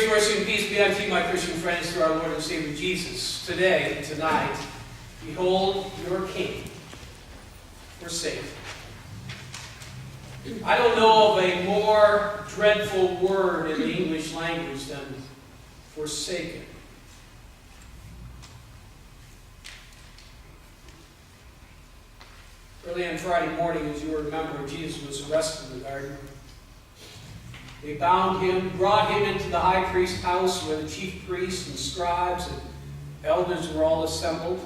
Grace, mercy, and peace be unto you, my Christian friends, through our Lord and Savior Jesus. Today, tonight, behold your King. Forsaken. I don't know of a more dreadful word in the English language than forsaken. Early on Friday morning, as you remember, Jesus was arrested in the garden. They bound him, brought him into the high priest's house where the chief priests and scribes and elders were all assembled,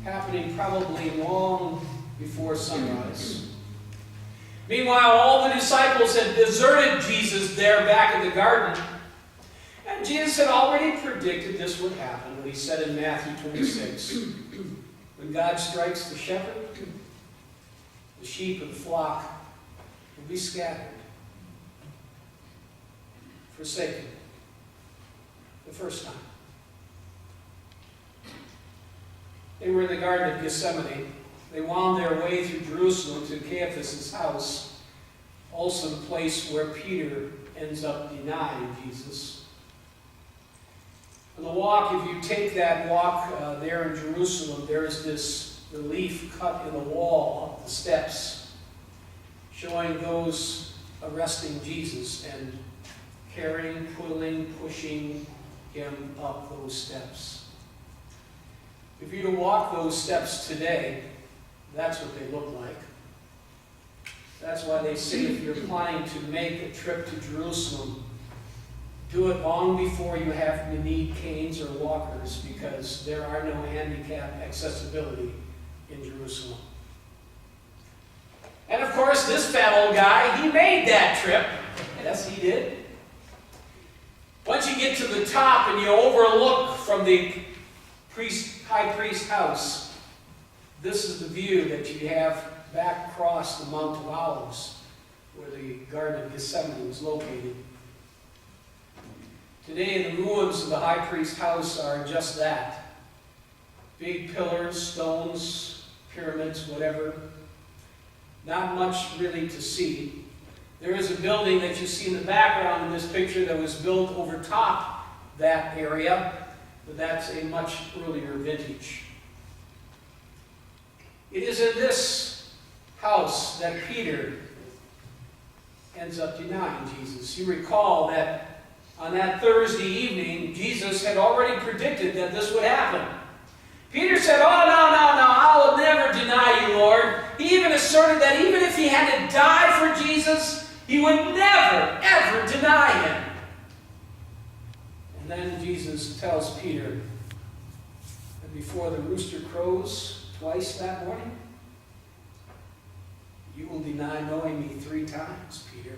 happening probably long before sunrise. Meanwhile, all the disciples had deserted Jesus there back in the garden. And Jesus had already predicted this would happen when he said in Matthew 26, when God strikes the shepherd, the sheep of the flock will be scattered, forsaken, the first time. They were in the Garden of Gethsemane. They wound their way through Jerusalem to Caiaphas' house, also the place where Peter ends up denying Jesus. On the walk, if you take that walk there in Jerusalem, there is this relief cut in the wall of the steps showing those arresting Jesus and carrying, pulling, pushing him up those steps. If you were to walk those steps today, that's what they look like. That's why they say if you're planning to make a trip to Jerusalem, do it long before you have to need canes or walkers, because there are no handicap accessibility in Jerusalem. And of course, this fat old guy, he made that trip. Yes, he did. Once you get to the top and you overlook from the high priest's house, this is the view that you have back across the Mount of Olives, where the Garden of Gethsemane was located. Today, the ruins of the high priest's house are just that. Big pillars, stones, pyramids, whatever. Not much really to see. There is a building that you see in the background in this picture that was built over top that area, but that's a much earlier vintage. It is in this house that Peter ends up denying Jesus. You recall that on that Thursday evening, Jesus had already predicted that this would happen. Peter said, "Oh, no, I will never deny you, Lord." He even asserted that even if he had to die for Jesus, he would never, ever deny him. And then Jesus tells Peter that before the rooster crows twice that morning, you will deny knowing me 3 times, Peter.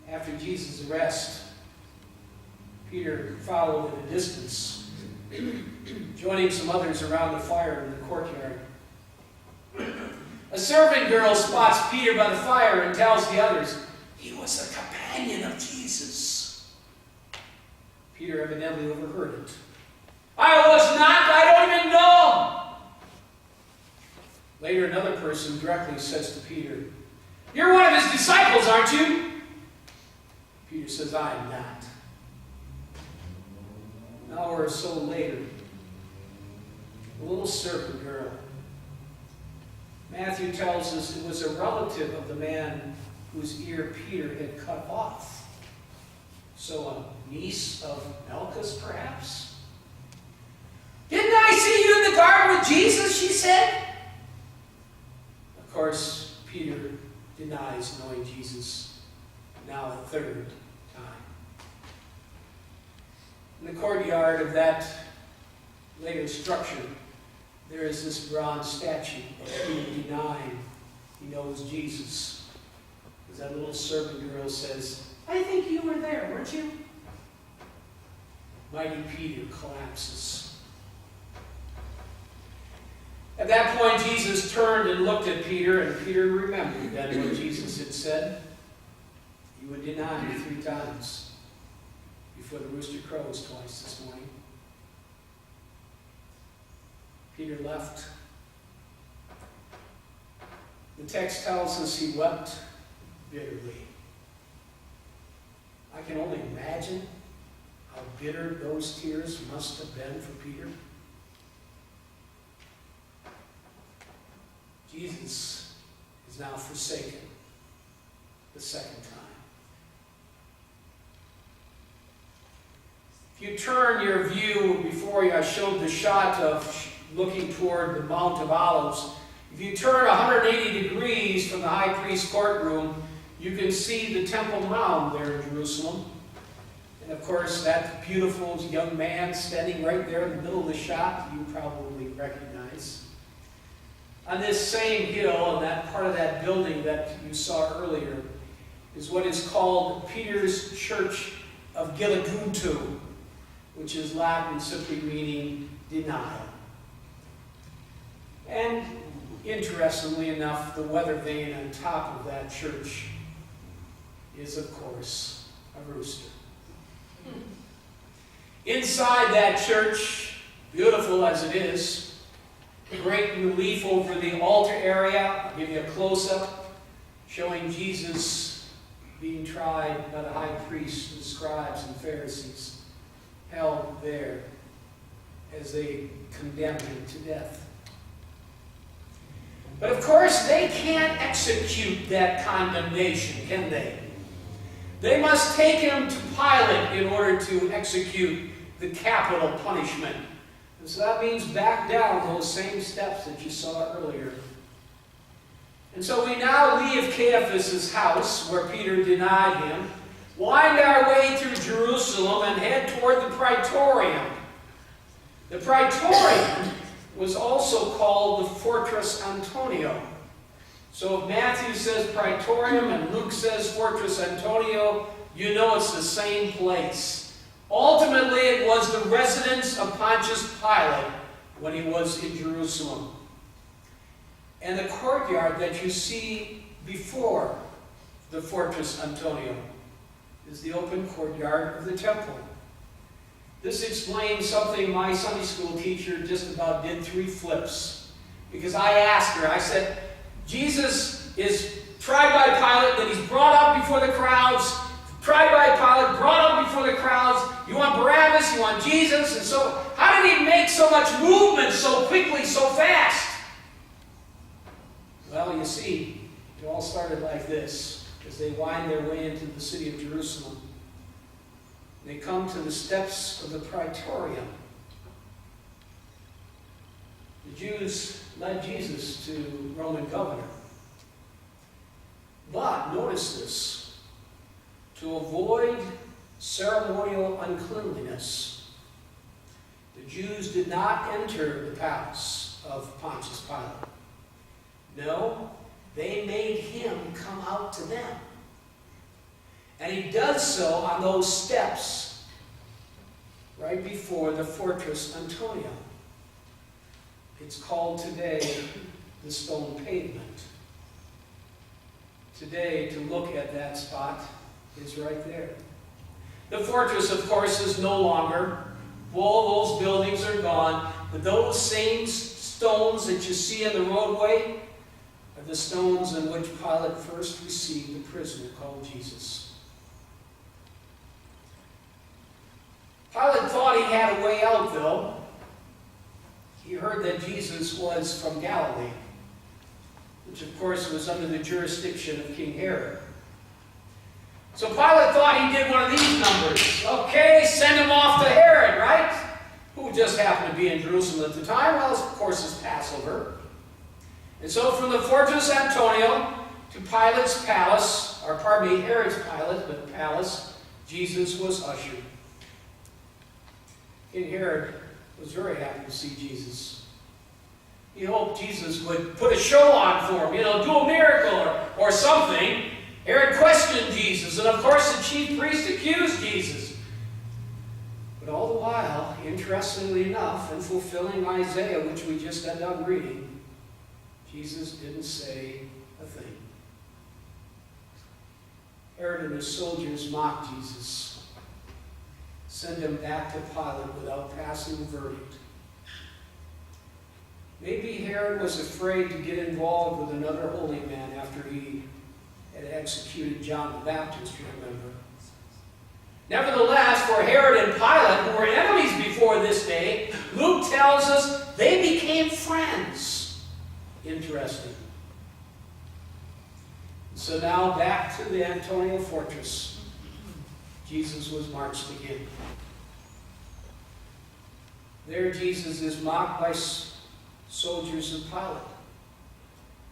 After Jesus' arrest, Peter followed at a distance, joining some others around the fire in the courtyard. A servant girl spots Peter by the fire and tells the others, "He was a companion of Jesus." Peter evidently overheard it. "I was not, I don't even know him." Later, another person directly says to Peter, "You're one of his disciples, aren't you?" Peter says, "I am not." An hour or so later, a little servant girl. Matthew tells us it was a relative of the man whose ear Peter had cut off. So a niece of Malchus, perhaps? "Didn't I see you in the garden with Jesus?" she said. Of course, Peter denies knowing Jesus now a 3rd time. In the courtyard of that later structure, there is this bronze statue of Peter denying he knows Jesus. As that little servant girl says, "I think you were there, weren't you?" Mighty Peter collapses. At that point, Jesus turned and looked at Peter, and Peter remembered that what Jesus had said. "You would deny me 3 times before the rooster crows twice this morning." Peter left. The text tells us he wept bitterly. I can only imagine how bitter those tears must have been for Peter. Jesus is now forsaken the second time. If you turn your view, before I showed the shot of looking toward the Mount of Olives, if you turn 180 degrees from the high priest's courtroom, you can see the Temple Mount there in Jerusalem. And of course, that beautiful young man standing right there in the middle of the shot, you probably recognize. On this same hill, and that part of that building that you saw earlier, is what is called Peter's Church of Giliguntu, which is Latin simply meaning denial. And interestingly enough, the weather vane on top of that church is, of course, a rooster. Inside that church, beautiful as it is, great relief over the altar area. I'll give you a close-up showing Jesus being tried by the high priests and scribes and Pharisees, held there as they condemned him to death. But of course, they can't execute that condemnation, can they? They must take him to Pilate in order to execute the capital punishment. And so that means back down those same steps that you saw earlier. And so we now leave Caiaphas' house, where Peter denied him, wind our way through Jerusalem, and head toward the Praetorium. The Praetorium was also called the Fortress Antonia. So if Matthew says Praetorium and Luke says Fortress Antonia, you know it's the same place. Ultimately, it was the residence of Pontius Pilate when he was in Jerusalem. And the courtyard that you see before the Fortress Antonia is the open courtyard of the temple. This explains something my Sunday school teacher just about did 3 flips. Because I asked her, I said, Jesus is tried by Pilate, then he's brought up before the crowds, tried by Pilate, brought up before the crowds. You want Barabbas, you want Jesus, and so how did he make so much movement so quickly, so fast? Well, you see, it all started like this, as they wind their way into the city of Jerusalem. They come to the steps of the Praetorium. The Jews led Jesus to Roman governor. But, notice this, to avoid ceremonial uncleanliness, the Jews did not enter the palace of Pontius Pilate. No, they made him come out to them. And he does so on those steps right before the Fortress Antonia. It's called today the stone pavement. Today, to look at that spot is right there. The fortress, of course, is no longer. All those buildings are gone. But those same stones that you see in the roadway are the stones in which Pilate first received the prisoner called Jesus. Pilate thought he had a way out, though. He heard that Jesus was from Galilee, which of course was under the jurisdiction of King Herod. So Pilate thought he did one of these numbers. Okay, send him off to Herod, right? Who just happened to be in Jerusalem at the time. Well, of course, it's Passover. And so from the Fortress Antonia to Pilate's palace, or pardon me, Herod's palace, Jesus was ushered. King Herod was very happy to see Jesus. He hoped Jesus would put a show on for him, do a miracle or something. Herod questioned Jesus, and of course the chief priest accused Jesus. But all the while, interestingly enough, and fulfilling Isaiah, which we just got done reading, Jesus didn't say a thing. Herod and his soldiers mocked Jesus. Send him back to Pilate without passing a verdict. Maybe Herod was afraid to get involved with another holy man after he had executed John the Baptist, you remember. Nevertheless, for Herod and Pilate, who were enemies before this day, Luke tells us they became friends. Interesting. So now back to the Antonia fortress. Jesus was marched again. There Jesus is mocked by soldiers of Pilate.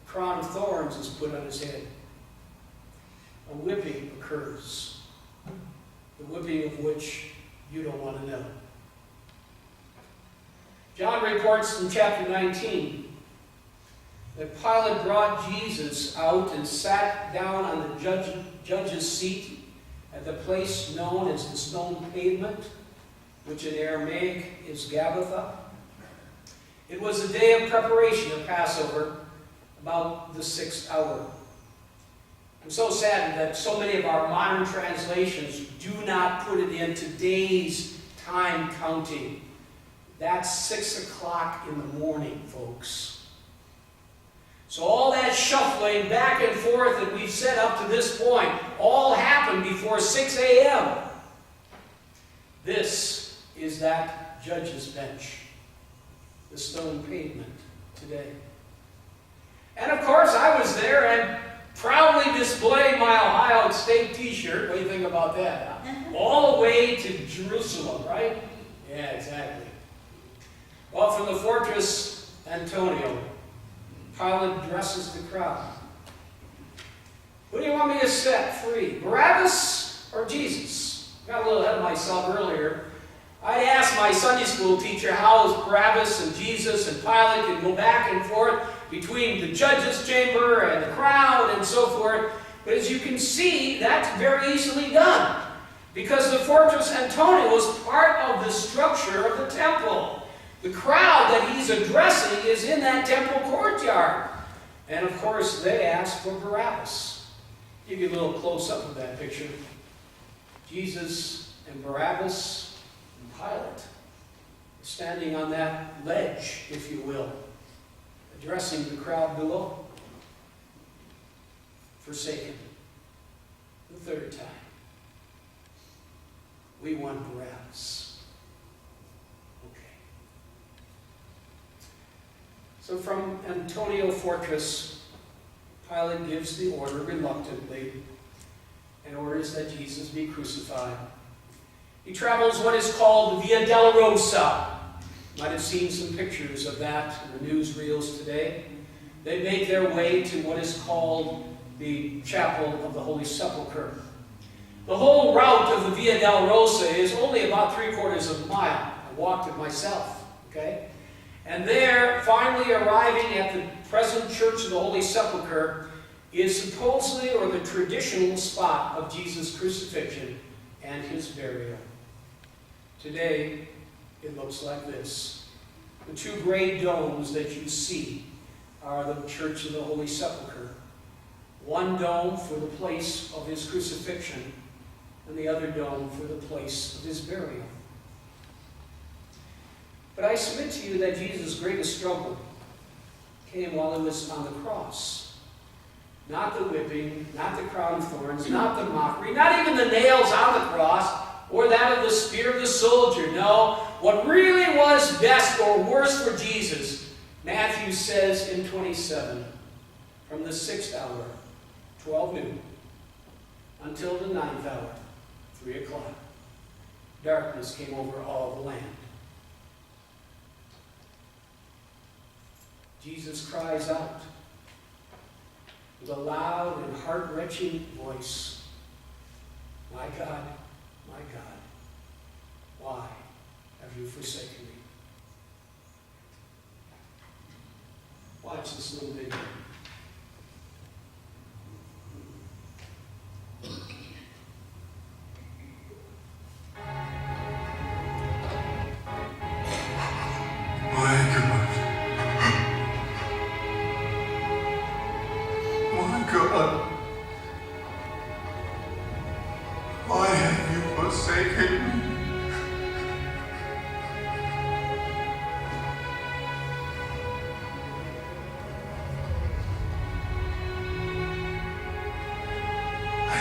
A crown of thorns is put on his head. A whipping occurs. The whipping of which you don't want to know. John reports in chapter 19 that Pilate brought Jesus out and sat down on the judge's seat at the place known as the stone pavement, which in Aramaic is Gabbatha. It was the day of preparation of Passover, about the 6th hour. I'm so saddened that so many of our modern translations do not put it in today's time counting. That's 6 o'clock in the morning, folks. So all that shuffling back and forth that we've said up to this point all happened before 6 a.m. This is that judge's bench, the stone pavement today. And of course I was there and proudly displayed my Ohio State t-shirt. What do you think about that? Huh? All the way to Jerusalem, right? Yeah, exactly. Well, from the fortress Antonia, Pilate addresses the crowd. Who do you want me to set free? Barabbas or Jesus? Got a little ahead of myself earlier. I asked my Sunday school teacher how Barabbas and Jesus and Pilate could go back and forth between the judge's chamber and the crowd and so forth. But as you can see, that's very easily done, because the fortress Antonia was part of the structure of the temple. The crowd that he's addressing is in that temple courtyard. And of course, they asked for Barabbas. Give you a little close-up of that picture. Jesus and Barabbas and Pilate standing on that ledge, if you will, addressing the crowd below. Forsaken. The third time. We want Barabbas. Okay. So from Antonia Fortress, Pilate gives the order reluctantly and orders that Jesus be crucified. He travels what is called the Via Dolorosa. You might have seen some pictures of that in the newsreels today. They make their way to what is called the Chapel of the Holy Sepulchre. The whole route of the Via Dolorosa is only about 3/4 of a mile. I walked it myself, okay? And there, finally arriving at the present Church of the Holy Sepulchre, is supposedly, or the traditional spot of Jesus' crucifixion and his burial. Today, it looks like this. The two great domes that you see are the Church of the Holy Sepulchre. One dome for the place of his crucifixion, and the other dome for the place of his burial. But I submit to you that Jesus' greatest struggle came while he was on the cross. Not the whipping, not the crown of thorns, not the mockery, not even the nails on the cross, or that of the spear of the soldier. No, what really was best or worse for Jesus, Matthew says in 27, from the 6th hour, 12 noon, until the 9th hour, 3 o'clock, darkness came over all the land. Jesus cries out with a loud and heart-wrenching voice, my God, why have you forsaken me? Watch this little video. Why have you forsaken me? I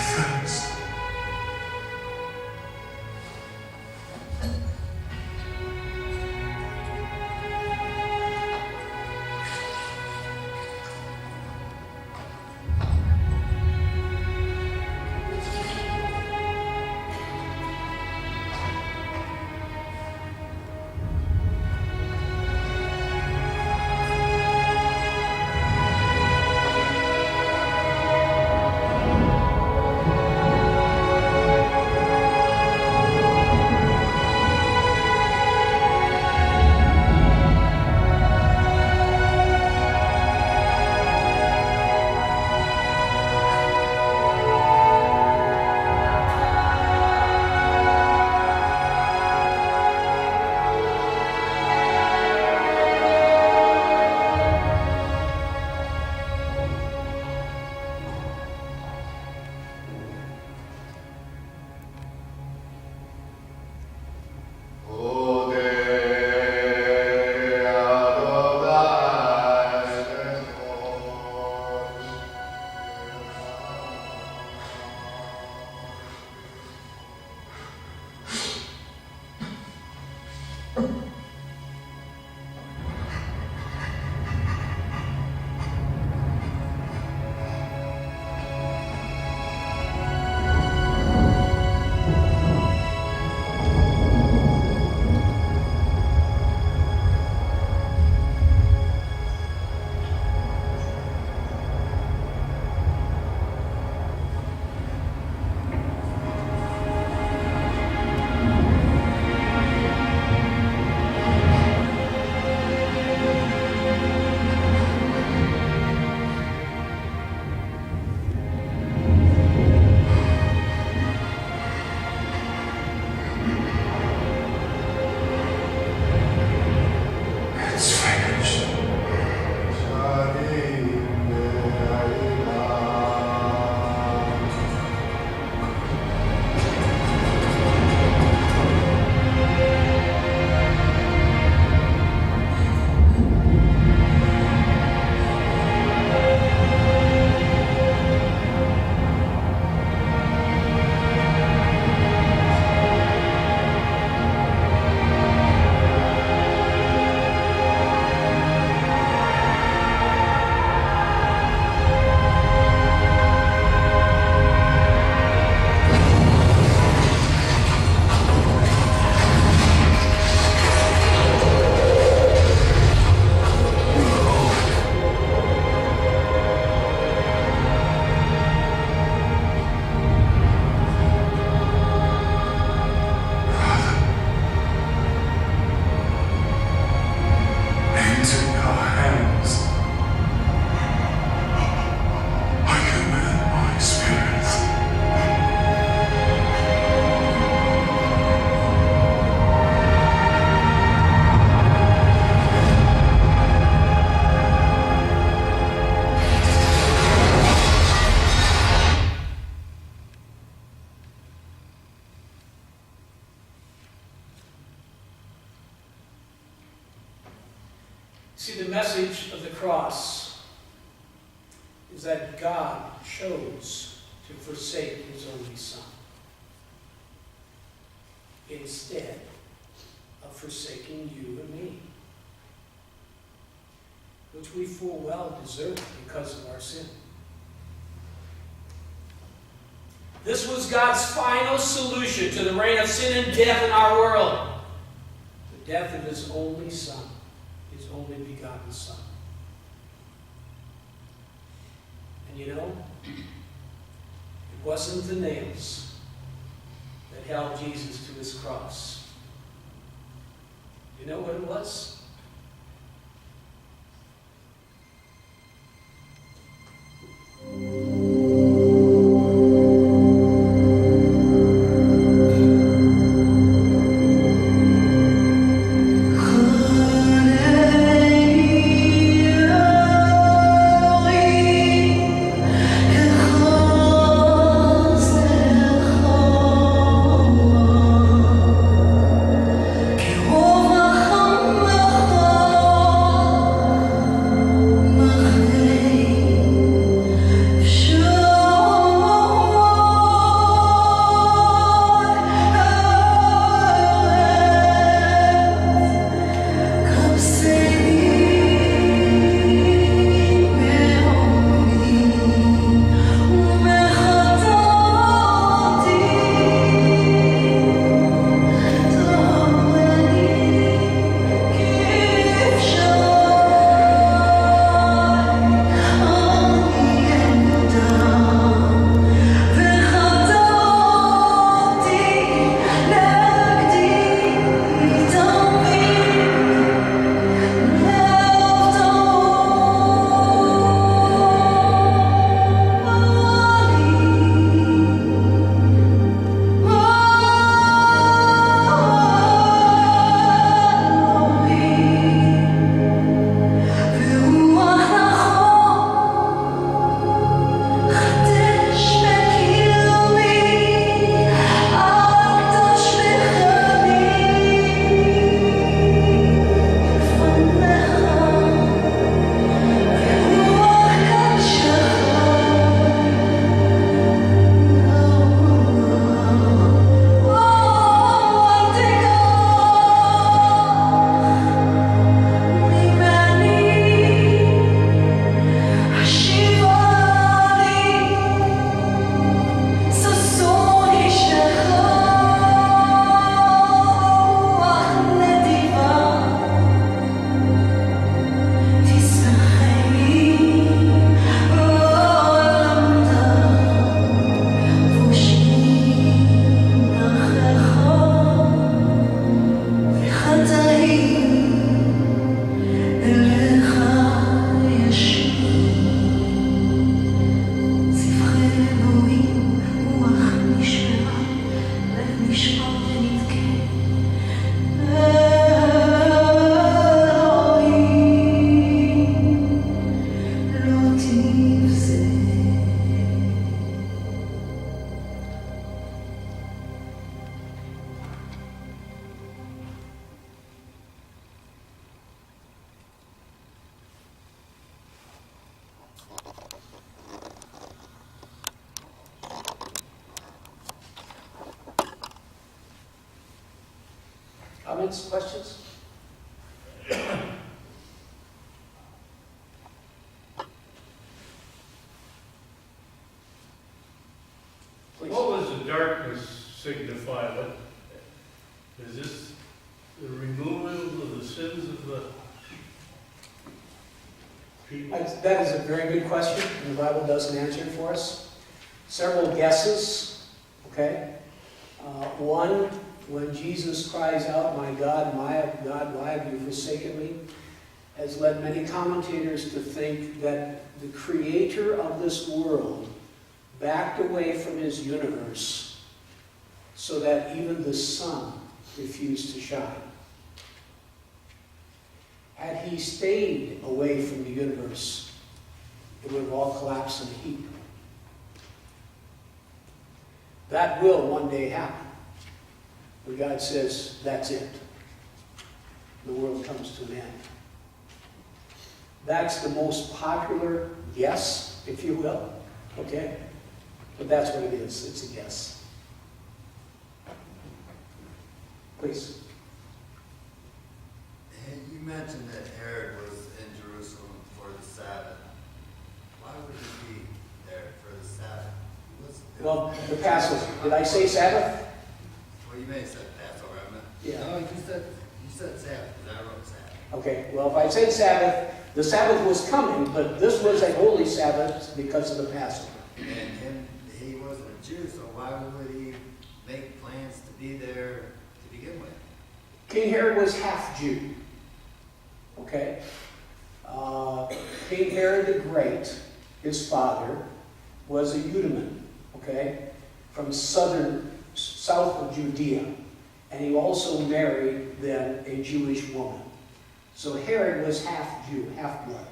See, the message of the cross is that God chose to forsake his only Son instead of forsaking you and me, which we full well deserve because of our sin. This was God's final solution to the reign of sin and death in our world. The death of his only Son, his only begotten Son. And you know, it wasn't the nails that held Jesus to his cross. You know what it was? Comments, questions? Please. What was the darkness signify? What is this? The removal of the sins of the people? That is a very good question, and the Bible doesn't answer it for us. Several guesses, okay? One, when Jesus cries out, my God, why have you forsaken me?" has led many commentators to think that the creator of this world backed away from his universe so that even the sun refused to shine. Had he stayed away from the universe, it would have all collapsed in a heap. That will one day happen. When God says, that's it. The world comes to an end. That's the most popular guess, if you will, okay? But that's what it is, it's a guess. Please. And you mentioned that Herod was in Jerusalem for the Sabbath. Why would he be there for the Sabbath? Well, the Passover. Did I say Sabbath? Well, you may have said Passover, I meant. Yeah. No, you said Sabbath, because I wrote Sabbath. Okay, well, if I said Sabbath, the Sabbath was coming, but this was a holy Sabbath because of the Passover. And he wasn't a Jew, so why would he make plans to be there to begin with? King Herod was half Jew. Okay? King Herod the Great, his father, was a Eudaeman, okay, from south of Judea. And he also married then a Jewish woman. So Herod was half Jew, half blood.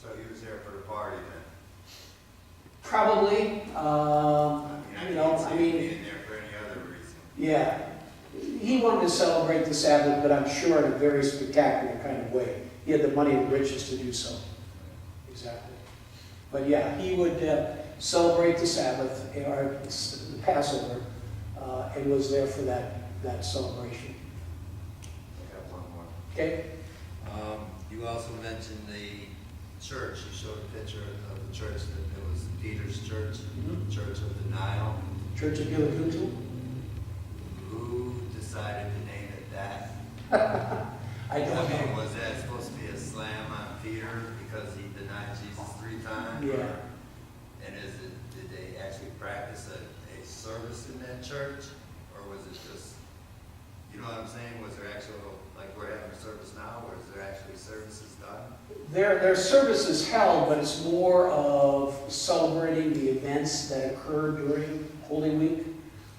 So he was there for the party then? Probably, I mean, being there for any other reason. yeah. He wanted to celebrate the Sabbath, but I'm sure in a very spectacular kind of way. He had the money and riches to do so. Exactly. But yeah, he would celebrate the Sabbath, or the Passover, and was there for that celebration. I got one more. Okay? You also mentioned the church. You showed a picture of the church that it was Peter's church, Church of the Nile. Church of Gilliguntul? Who decided to name it that? I don't mean, know. was that supposed to be a slam on Peter because he denied Jesus 3 times? Yeah. And did they actually practice a service in that church? Or was it just, you know what I'm saying? Was there actual, like we're having a service now, or is there actually services done? There are services held, but it's more of celebrating the events that occur during Holy Week.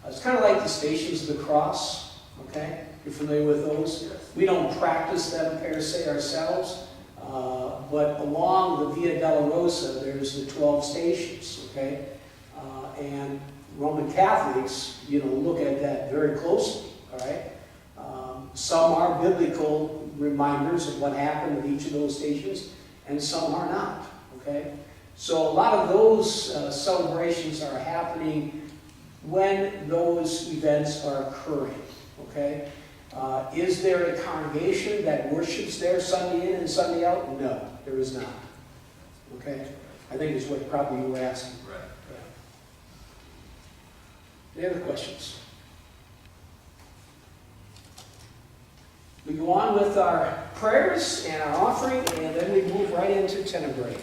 It's kind of like the Stations of the Cross, okay? You're familiar with those? Yes. We don't practice them per se ourselves, but along the Via Dolorosa, there's the 12 stations, okay? And Roman Catholics, look at that very closely, all right? Some are biblical reminders of what happened at each of those stations, and some are not, okay? So a lot of those celebrations are happening when those events are occurring, okay? Is there a congregation that worships there Sunday in and Sunday out? No, there is not, okay? I think is what probably you were asking. Right. Any other questions? We go on with our prayers and our offering, and then we move right into tenebrae.